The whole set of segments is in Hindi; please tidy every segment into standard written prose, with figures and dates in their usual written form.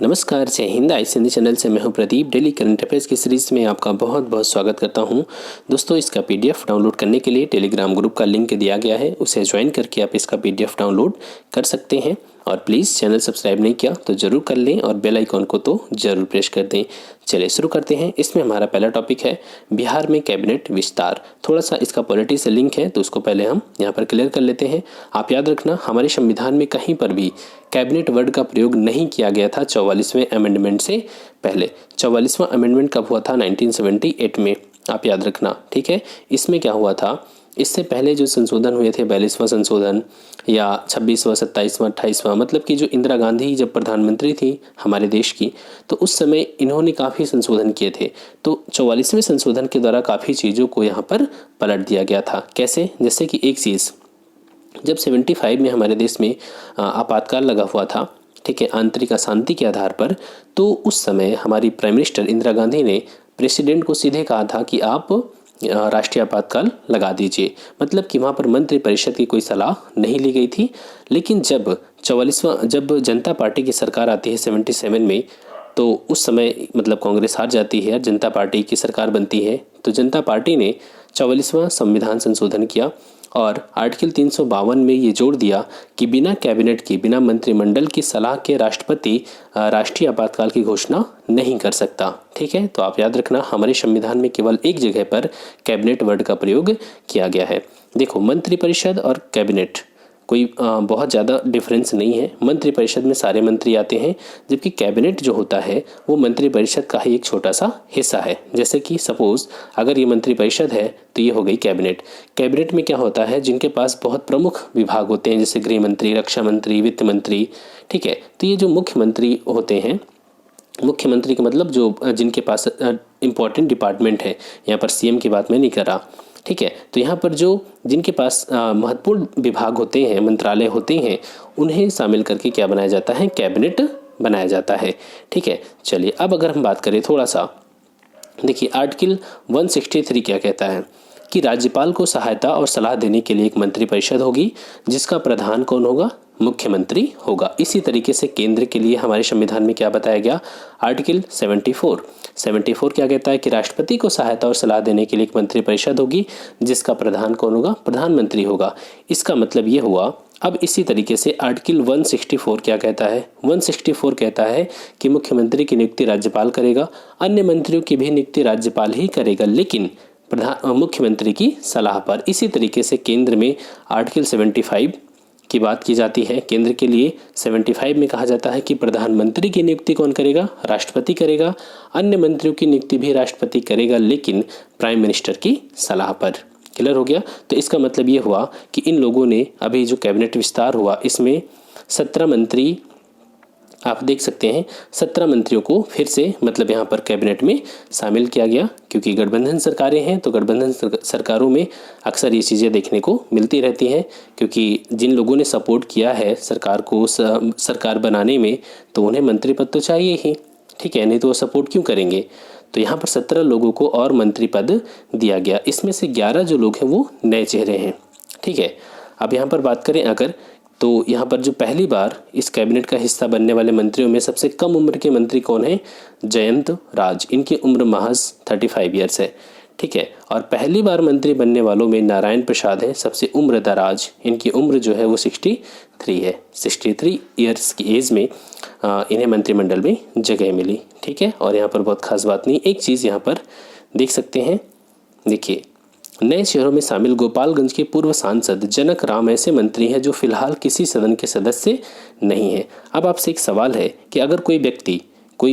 नमस्कार, जय हिंद। आईसी हिंदी चैनल से मैं हूं प्रदीप। डेली करंट अफेयर्स की सीरीज में आपका बहुत बहुत स्वागत करता हूं। दोस्तों, इसका पीडीएफ डाउनलोड करने के लिए टेलीग्राम ग्रुप का लिंक दिया गया है, उसे ज्वाइन करके आप इसका पीडीएफ डाउनलोड कर सकते हैं। और प्लीज़ चैनल सब्सक्राइब नहीं किया तो ज़रूर कर लें और बेल आइकॉन को तो ज़रूर प्रेस कर दें। चलिए शुरू करते हैं। इसमें हमारा पहला टॉपिक है बिहार में कैबिनेट विस्तार। थोड़ा सा इसका पॉलिटी से लिंक है तो उसको पहले हम यहाँ पर क्लियर कर लेते हैं। आप याद रखना, हमारे संविधान में कहीं पर भी कैबिनेट वर्ड का प्रयोग नहीं किया गया था 44वें अमेंडमेंट से पहले। 44वां अमेंडमेंट कब हुआ था? 1978 में, आप याद रखना, ठीक है। इसमें क्या हुआ था, इससे पहले जो संशोधन हुए थे, 42वां संशोधन या 26वां, 27वां, 28वां, मतलब कि जो इंदिरा गांधी जब प्रधानमंत्री थी हमारे देश की, तो उस समय इन्होंने काफ़ी संशोधन किए थे। तो 44वें संशोधन के द्वारा काफ़ी चीज़ों को यहाँ पर पलट दिया गया था। कैसे? जैसे कि एक चीज़, जब 75 में हमारे देश में आपातकाल लगा हुआ था, ठीक है, आंतरिक अशांति के आधार पर, तो उस समय हमारी प्राइम मिनिस्टर इंदिरा गांधी ने प्रेसिडेंट को सीधे कहा था कि आप राष्ट्रीय आपातकाल लगा दीजिए। मतलब कि वहाँ पर मंत्रिपरिषद की कोई सलाह नहीं ली गई थी। लेकिन जब जनता पार्टी की सरकार आती है 77 में, तो उस समय मतलब कांग्रेस हार जाती है और जनता पार्टी की सरकार बनती है। तो जनता पार्टी ने 44वां संविधान संशोधन किया और आर्टिकल 352 में ये जोड़ दिया कि बिना कैबिनेट की, बिना मंत्रिमंडल की सलाह के राष्ट्रपति राष्ट्रीय आपातकाल की घोषणा नहीं कर सकता। ठीक है, तो आप याद रखना, हमारे संविधान में केवल एक जगह पर कैबिनेट वर्ड का प्रयोग किया गया है। देखो, मंत्रिपरिषद और कैबिनेट कोई बहुत ज़्यादा डिफरेंस नहीं है। मंत्रिपरिषद में सारे मंत्री आते हैं, जबकि कैबिनेट जो होता है वो मंत्रिपरिषद का ही एक छोटा सा हिस्सा है। जैसे कि सपोज अगर ये मंत्रिपरिषद है तो ये हो गई कैबिनेट। कैबिनेट में क्या होता है, जिनके पास बहुत प्रमुख विभाग होते हैं, जैसे गृह मंत्री, रक्षा मंत्री, वित्त मंत्री, ठीक है। तो ये जो मुख्यमंत्री होते हैं, मुख्यमंत्री का मतलब जो जिनके पास इम्पोर्टेंट डिपार्टमेंट है, यहाँ पर सीएम की बात मैं नहीं कर रहा, ठीक है। तो यहाँ पर जो जिनके पास महत्वपूर्ण विभाग होते हैं, मंत्रालय होते हैं, उन्हें शामिल करके क्या बनाया जाता है? कैबिनेट बनाया जाता है, ठीक है। चलिए अब अगर हम बात करें थोड़ा सा, देखिए आर्टिकल 163 क्या कहता है कि राज्यपाल को सहायता और सलाह देने के लिए एक मंत्रिपरिषद होगी, जिसका प्रधान कौन होगा? मुख्यमंत्री होगा। इसी तरीके से केंद्र के लिए हमारे संविधान में क्या बताया गया? आर्टिकल 74 क्या कहता है कि राष्ट्रपति को सहायता और सलाह देने के लिए एक मंत्रिपरिषद होगी, जिसका प्रधान कौन होगा? प्रधानमंत्री होगा। इसका मतलब ये हुआ। अब इसी तरीके से आर्टिकल 164 क्या कहता है? 164 कहता है कि मुख्यमंत्री की नियुक्ति राज्यपाल करेगा, अन्य मंत्रियों की भी नियुक्ति राज्यपाल ही करेगा, लेकिन मुख्यमंत्री की सलाह पर। इसी तरीके से केंद्र में आर्टिकल 75 की बात की जाती है। केंद्र के लिए 75 में कहा जाता है कि प्रधानमंत्री की नियुक्ति कौन करेगा? राष्ट्रपति करेगा। अन्य मंत्रियों की नियुक्ति भी राष्ट्रपति करेगा, लेकिन प्राइम मिनिस्टर की सलाह पर। क्लियर हो गया? तो इसका मतलब ये हुआ कि इन लोगों ने अभी जो कैबिनेट विस्तार हुआ, इसमें 17 मंत्री, आप देख सकते हैं 17 मंत्रियों को फिर से मतलब यहाँ पर कैबिनेट में शामिल किया गया, क्योंकि गठबंधन सरकारें हैं। तो गठबंधन सरकारों में अक्सर ये चीज़ें देखने को मिलती रहती हैं, क्योंकि जिन लोगों ने सपोर्ट किया है सरकार को सरकार बनाने में, तो उन्हें मंत्री पद तो चाहिए ही, ठीक है, नहीं तो वो सपोर्ट क्यों करेंगे। तो यहाँ पर 17 लोगों को और मंत्री पद दिया गया। इसमें से 11 जो लोग हैं वो नए चेहरे हैं, ठीक है। अब यहाँ पर बात करें अगर, तो यहाँ पर जो पहली बार इस कैबिनेट का हिस्सा बनने वाले मंत्रियों में सबसे कम उम्र के मंत्री कौन है? जयंत राज। इनकी उम्र महज 35 ईयर्स है, ठीक है। और पहली बार मंत्री बनने वालों में नारायण प्रसाद है सबसे उम्र दराज। इनकी उम्र जो है वो 63 है। 63 ईयर्स की एज में इन्हें मंत्रिमंडल में जगह मिली, ठीक है। और यहाँ पर बहुत खास बात नहीं, एक चीज़ यहाँ पर देख सकते हैं, देखिए नए शहरों में शामिल गोपालगंज के पूर्व सांसद जनक राम ऐसे मंत्री हैं जो फिलहाल किसी सदन के सदस्य नहीं है। अब आपसे एक सवाल है कि अगर कोई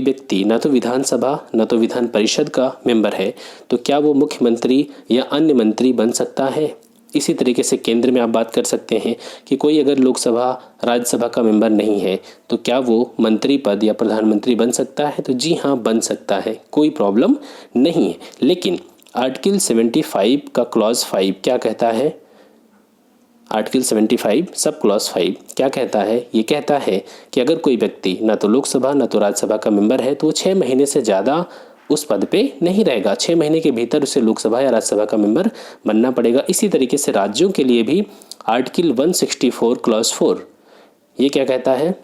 व्यक्ति ना तो विधानसभा ना तो विधान परिषद का मेंबर है, तो क्या वो मुख्यमंत्री या अन्य मंत्री बन सकता है? इसी तरीके से केंद्र में आप बात कर सकते हैं कि कोई अगर लोकसभा राज्यसभा का मेंबर नहीं है, तो क्या वो मंत्री पद या प्रधानमंत्री बन सकता है? तो जी हाँ, बन सकता है, कोई प्रॉब्लम नहीं है। लेकिन आर्टिकल 75 का क्लॉज 5 क्या कहता है? आर्टिकल 75 सब क्लॉज 5 क्या कहता है? ये कहता है कि अगर कोई व्यक्ति ना तो लोकसभा ना तो राज्यसभा का मेंबर है, तो वो 6 महीने से ज़्यादा उस पद पे नहीं रहेगा। 6 महीने के भीतर उसे लोकसभा या राज्यसभा का मेंबर बनना पड़ेगा। इसी तरीके से राज्यों के लिए भी आर्टिकल 164 क्लॉज 4 ये क्या कहता है?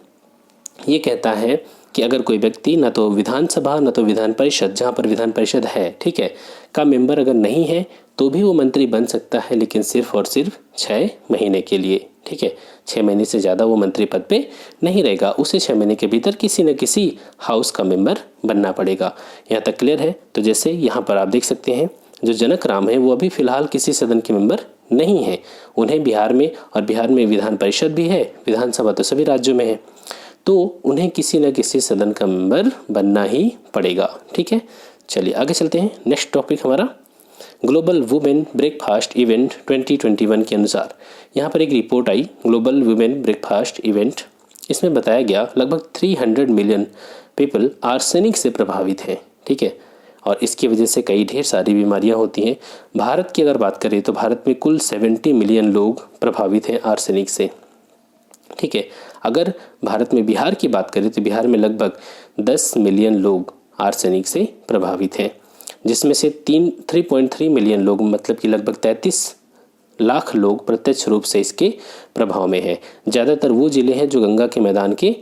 ये कहता है कि अगर कोई व्यक्ति ना तो विधानसभा ना तो विधान परिषद, जहाँ पर विधान परिषद है, ठीक है, का मेंबर अगर नहीं है तो भी वो मंत्री बन सकता है, लेकिन सिर्फ और सिर्फ 6 महीने के लिए, ठीक है। 6 महीने से ज़्यादा वो मंत्री पद पे नहीं रहेगा, उसे 6 महीने के भीतर किसी न किसी हाउस का मेंबर बनना पड़ेगा। यहाँ तक क्लियर है। तो जैसे यहाँ पर आप देख सकते हैं जो जनक राम है वो अभी फ़िलहाल किसी सदन के मेंबर नहीं है, उन्हें बिहार में, और बिहार में विधान परिषद भी है, विधानसभा तो सभी राज्यों में है, तो उन्हें किसी न किसी सदन का मेंबर बनना ही पड़ेगा, ठीक है। चलिए आगे चलते हैं। नेक्स्ट टॉपिक हमारा ग्लोबल वुमेन ब्रेकफास्ट इवेंट 2021 के अनुसार यहाँ पर एक रिपोर्ट आई, ग्लोबल वुमेन ब्रेकफास्ट इवेंट। इसमें बताया गया लगभग 300 मिलियन पीपल आर्सेनिक से प्रभावित हैं, ठीक है, और इसकी वजह से कई ढेर सारी बीमारियां होती हैं। भारत की अगर बात करें तो भारत में कुल 70 मिलियन लोग प्रभावित हैं आर्सेनिक से, ठीक है। अगर भारत में बिहार की बात करें तो बिहार में लगभग 10 मिलियन लोग आर्सेनिक से प्रभावित हैं, जिसमें से 3.3 मिलियन लोग, मतलब कि लगभग 33 लाख लोग प्रत्यक्ष रूप से इसके प्रभाव में हैं। ज़्यादातर वो ज़िले हैं जो गंगा के मैदान के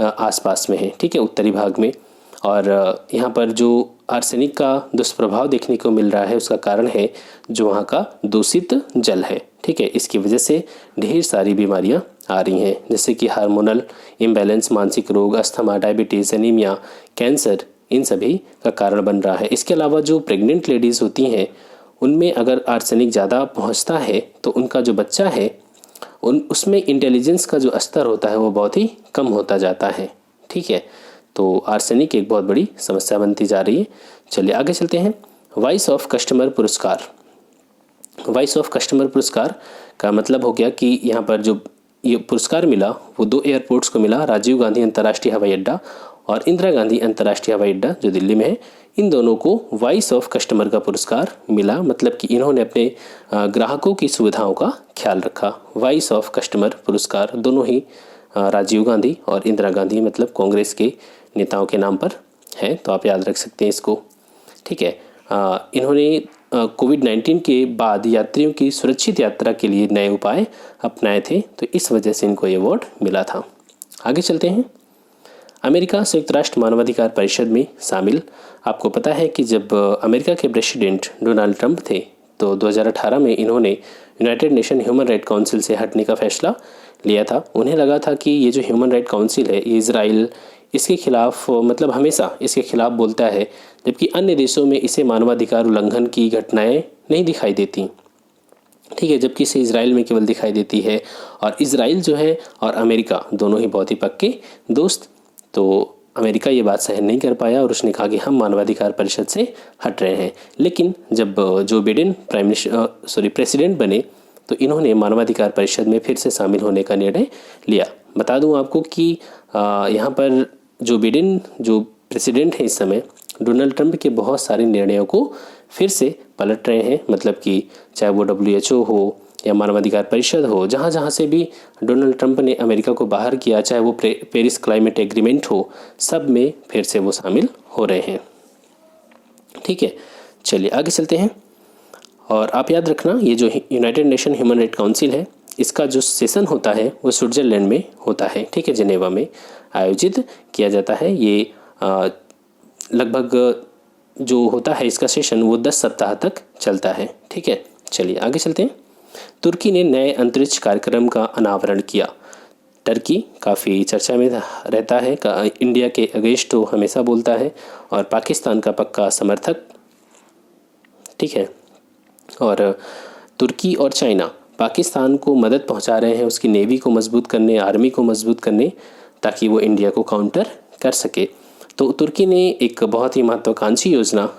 आसपास में हैं, ठीक है, उत्तरी भाग में। और यहाँ पर जो आर्सेनिक का दुष्प्रभाव देखने को मिल रहा है उसका कारण है जो वहाँ का दूषित जल है, ठीक है। इसकी वजह से ढेर सारी बीमारियाँ आ रही हैं, जैसे कि हार्मोनल इम्बैलेंस, मानसिक रोग, अस्थमा, डायबिटीज़, एनीमिया, कैंसर, इन सभी का कारण बन रहा है। इसके अलावा जो प्रेग्नेंट लेडीज़ होती हैं उनमें अगर आर्सेनिक ज़्यादा पहुंचता है तो उनका जो बच्चा है उसमें इंटेलिजेंस का जो स्तर होता है वो बहुत ही कम होता जाता है, ठीक है। तो आर्सेनिक एक बहुत बड़ी समस्या बनती जा रही है। चलिए आगे चलते हैं। वॉइस ऑफ कस्टमर पुरस्कार। वॉइस ऑफ कस्टमर पुरस्कार का मतलब हो गया कि यहाँ पर जो ये पुरस्कार मिला वो 2 एयरपोर्ट्स को मिला, राजीव गांधी अंतर्राष्ट्रीय हवाई अड्डा और इंदिरा गांधी अंतर्राष्ट्रीय हवाई अड्डा जो दिल्ली में है। इन दोनों को वॉइस ऑफ कस्टमर का पुरस्कार मिला, मतलब कि इन्होंने अपने ग्राहकों की सुविधाओं का ख्याल रखा। वॉइस ऑफ कस्टमर पुरस्कार दोनों ही राजीव गांधी और इंदिरा गांधी, मतलब कांग्रेस के नेताओं के नाम पर है, तो आप याद रख सकते हैं इसको, ठीक है। इन्होंने कोविड-19 के बाद यात्रियों की सुरक्षित यात्रा के लिए नए उपाय अपनाए थे, तो इस वजह से इनको ये अवार्ड मिला था। आगे चलते हैं। अमेरिका संयुक्त राष्ट्र मानवाधिकार परिषद में शामिल। आपको पता है कि जब अमेरिका के प्रेसिडेंट डोनाल्ड ट्रंप थे तो 2018 में इन्होंने United nation human right council से हटने का फैसला लिया था। उन्हें लगा था कि ये जो ह्यूमन राइट काउंसिल है ये इजराइल इसके खिलाफ, मतलब हमेशा इसके खिलाफ बोलता है, जबकि अन्य देशों में इसे मानवाधिकार उल्लंघन की घटनाएं नहीं दिखाई देती, ठीक है, जबकि इसे इजराइल में केवल दिखाई देती है। और इजराइल जो है और अमेरिका दोनों ही बहुत ही पक्के दोस्त, तो अमेरिका ये बात सहन नहीं कर पाया और उसने कहा कि हम मानवाधिकार परिषद से हट रहे हैं। लेकिन जब जो बिडेन प्रेसिडेंट बने तो इन्होंने मानवाधिकार परिषद में फिर से शामिल होने का निर्णय लिया। बता दूं आपको कि यहाँ पर जो बिडेन जो प्रेसिडेंट है इस समय, डोनाल्ड ट्रंप के बहुत सारे निर्णयों को फिर से पलट रहे हैं, मतलब कि चाहे वो WHO हो या मानवाधिकार परिषद हो, जहाँ जहाँ से भी डोनाल्ड ट्रंप ने अमेरिका को बाहर किया, चाहे वो पेरिस क्लाइमेट एग्रीमेंट हो, सब में फिर से वो शामिल हो रहे हैं, ठीक है। चलिए आगे चलते हैं। और आप याद रखना ये जो United nation human right council है इसका जो सेशन होता है वो स्विट्ज़रलैंड में होता है, ठीक है, जिनेवा में आयोजित किया जाता है। ये लगभग जो होता है इसका सेशन वो 10 सप्ताह तक चलता है, ठीक है। चलिए आगे चलते हैं। तुर्की ने नए अंतरिक्ष कार्यक्रम का अनावरण किया। टर्की काफ़ी चर्चा में रहता है, इंडिया के अगेंस्ट तो हमेशा बोलता है और पाकिस्तान का पक्का समर्थक, ठीक है। और तुर्की और चाइना पाकिस्तान को मदद पहुंचा रहे हैं उसकी नेवी को मजबूत करने, आर्मी को मजबूत करने, ताकि वो इंडिया को काउंटर कर सके। तो तुर्की ने एक बहुत ही महत्वाकांक्षी योजना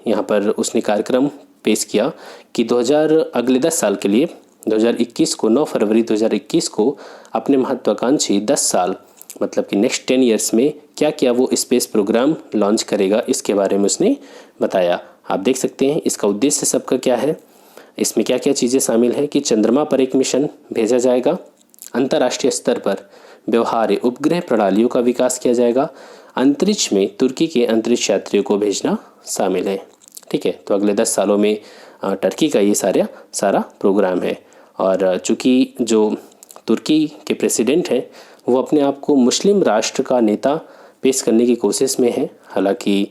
यहाँ पर उसने कार्यक्रम पेश किया कि अगले 10 साल के लिए 2021 को 9 फरवरी 2021 को अपने महत्वाकांक्षी 10 साल, मतलब कि नेक्स्ट 10 ईयर्स में क्या क्या वो स्पेस प्रोग्राम लॉन्च करेगा, इसके बारे में उसने बताया। आप देख सकते हैं इसका उद्देश्य सबका क्या है, इसमें क्या क्या चीज़ें शामिल है कि चंद्रमा पर एक मिशन भेजा जाएगा, अंतर्राष्ट्रीय स्तर पर व्यवहार्य उपग्रह प्रणालियों का विकास किया जाएगा, अंतरिक्ष में तुर्की के अंतरिक्ष यात्रियों को भेजना शामिल है, ठीक है। तो अगले 10 सालों में टर्की का ये सारा प्रोग्राम है। और चूँकि जो तुर्की के प्रेसिडेंट हैं वो अपने आप को मुस्लिम राष्ट्र का नेता पेश करने की कोशिश में है। हालांकि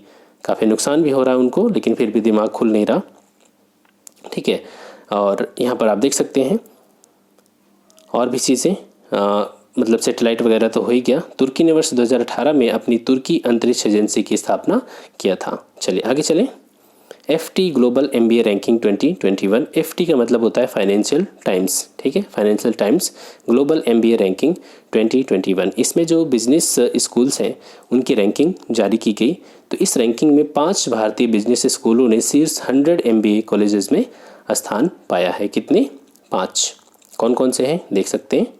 काफ़ी नुकसान भी हो रहा है उनको, लेकिन फिर भी दिमाग खुल नहीं रहा। ठीक है, और यहाँ पर आप देख सकते हैं और भी चीज़ें, मतलब सैटेलाइट वगैरह तो हो ही गया। तुर्की ने वर्ष 2018 में अपनी तुर्की अंतरिक्ष एजेंसी की स्थापना किया था। चलिए आगे चलें। FT global MBA ranking 2021। FT का मतलब होता है फाइनेंशियल टाइम्स। ठीक है, financial times global MBA ranking 2021। इसमें जो बिजनेस स्कूल्स हैं उनकी रैंकिंग जारी की गई। तो इस रैंकिंग में 5 भारतीय बिजनेस स्कूलों ने शीर्ष 100 MBA कॉलेजेस में स्थान पाया है। कितने? 5। कौन कौन से हैं देख सकते हैं।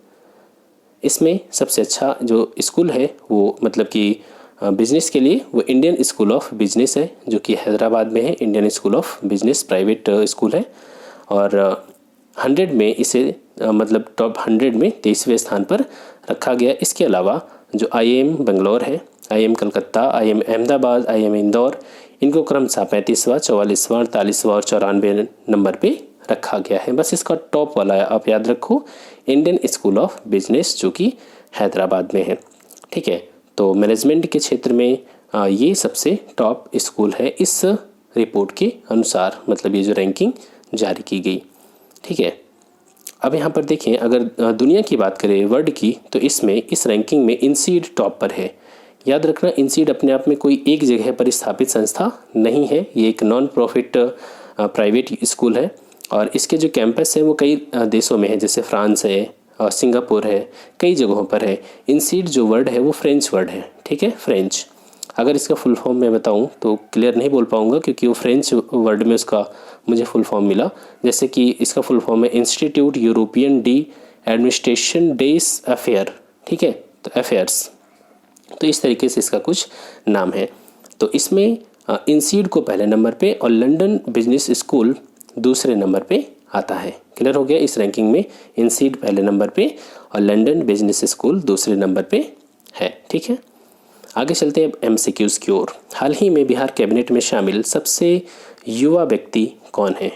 इसमें सबसे अच्छा जो स्कूल है वो मतलब कि बिजनेस के लिए वो इंडियन स्कूल ऑफ बिजनेस है, जो कि हैदराबाद में है। Indian school of business private school है और 100 में इसे मतलब टॉप 100 में 23वें स्थान पर रखा गया। इसके अलावा जो IIM बेंगलोर है, IIM Calcutta, IIM Ahmedabad, IIM Indore, इनको क्रमशः 35वां, 44वां, 48वां और 94 नंबर पे रखा गया है। बस इसका टॉप वाला आप याद रखो, इंडियन स्कूल ऑफ बिजनेस, जो कि हैदराबाद में है। ठीक है, तो मैनेजमेंट के क्षेत्र में ये सबसे टॉप स्कूल है इस रिपोर्ट के अनुसार, मतलब ये जो रैंकिंग जारी की गई। ठीक है, अब यहाँ पर देखें, अगर दुनिया की बात करें वर्ल्ड की, तो इसमें इस रैंकिंग में इनसीड टॉप पर है। याद रखना, इनसीड अपने आप में कोई एक जगह पर स्थापित संस्था नहीं है, ये एक नॉन प्रॉफिट प्राइवेट स्कूल है और इसके जो कैंपस है वो कई देशों में है, जैसे फ्रांस है और सिंगापुर है, कई जगहों पर है। इनसीड जो वर्ड है वो फ्रेंच वर्ड है। ठीक है, फ्रेंच। अगर इसका फुल फॉर्म मैं बताऊं तो क्लियर नहीं बोल पाऊंगा, क्योंकि वो फ्रेंच वर्ड में उसका मुझे फुल फॉर्म मिला। जैसे कि इसका फुल फॉर्म है इंस्टीट्यूट यूरोपियन डी एडमिनिस्ट्रेशन डेस अफेयर। ठीक है, तो अफेयर्स, तो इस तरीके से इसका कुछ नाम है। तो इसमें इनसीड को पहले नंबर पे और लंदन बिजनेस स्कूल दूसरे नंबर पे आता है। क्लियर हो गया। इस रैंकिंग में इनसीड पहले नंबर पे और लंदन बिजनेस स्कूल दूसरे नंबर पे है। ठीक है, आगे चलते हैं MCQs की ओर। हाल ही में बिहार कैबिनेट में शामिल सबसे युवा व्यक्ति कौन है?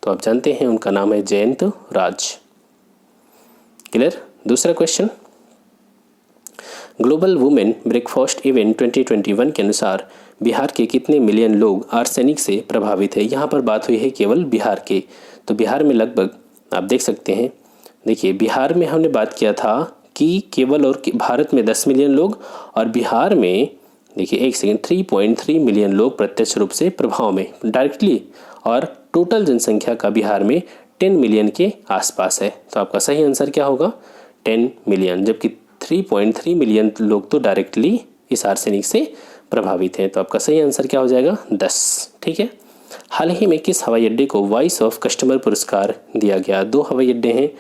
तो आप जानते हैं उनका नाम है जयंत राज। क्लियर। दूसरा question, global women breakfast event 2021 के अनुसार बिहार के कितने मिलियन लोग आर्सेनिक से प्रभावित है? यहाँ पर बात हुई है केवल बिहार के। तो बिहार में लगभग आप देख सकते हैं, देखिए बिहार में हमने बात किया था कि केवल और भारत में 10 मिलियन लोग और बिहार में देखिए 3.3 मिलियन लोग प्रत्यक्ष रूप से प्रभाव में डायरेक्टली, और टोटल जनसंख्या का बिहार में 10 मिलियन के आसपास है। तो आपका सही आंसर क्या होगा? 10 मिलियन, जबकि 3.3 मिलियन लोग तो डायरेक्टली इस आर्सेनिक से प्रभावित हैं। तो आपका सही आंसर क्या हो जाएगा? 10। ठीक है, हाल ही में किस हवाई अड्डे को वॉइस ऑफ कस्टमर पुरस्कार दिया गया? 2 हवाई अड्डे हैं,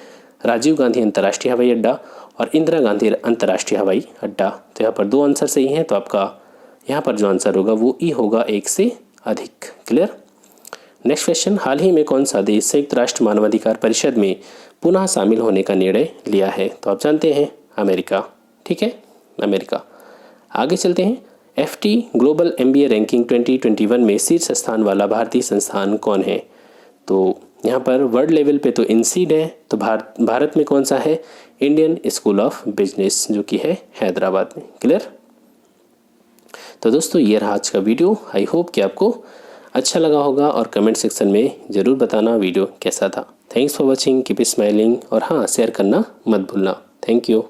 राजीव गांधी अंतर्राष्ट्रीय हवाई अड्डा और इंदिरा गांधी अंतर्राष्ट्रीय हवाई अड्डा। तो यहाँ पर 2 आंसर सही हैं, तो आपका यहाँ पर जो आंसर होगा वो ई होगा, 1 से अधिक। क्लियर। नेक्स्ट क्वेश्चन, हाल ही में कौन सा देश संयुक्त राष्ट्र मानवाधिकार परिषद में पुनः शामिल होने का निर्णय लिया है? तो आप जानते हैं अमेरिका। ठीक है, अमेरिका। आगे चलते हैं, FT ग्लोबल MBA रैंकिंग 2021 में शीर्ष स्थान वाला भारतीय संस्थान कौन है? तो यहाँ पर वर्ल्ड लेवल पे तो इनसीड है, तो भारत में कौन सा है? इंडियन स्कूल ऑफ बिजनेस, जो कि है हैदराबाद में। क्लियर। तो दोस्तों ये रहा आज का वीडियो। आई होप कि आपको अच्छा लगा होगा और कमेंट सेक्शन में ज़रूर बताना वीडियो कैसा था। Thanks for watching, keep smiling और हाँ, शेयर करना मत भूलना। Thank you.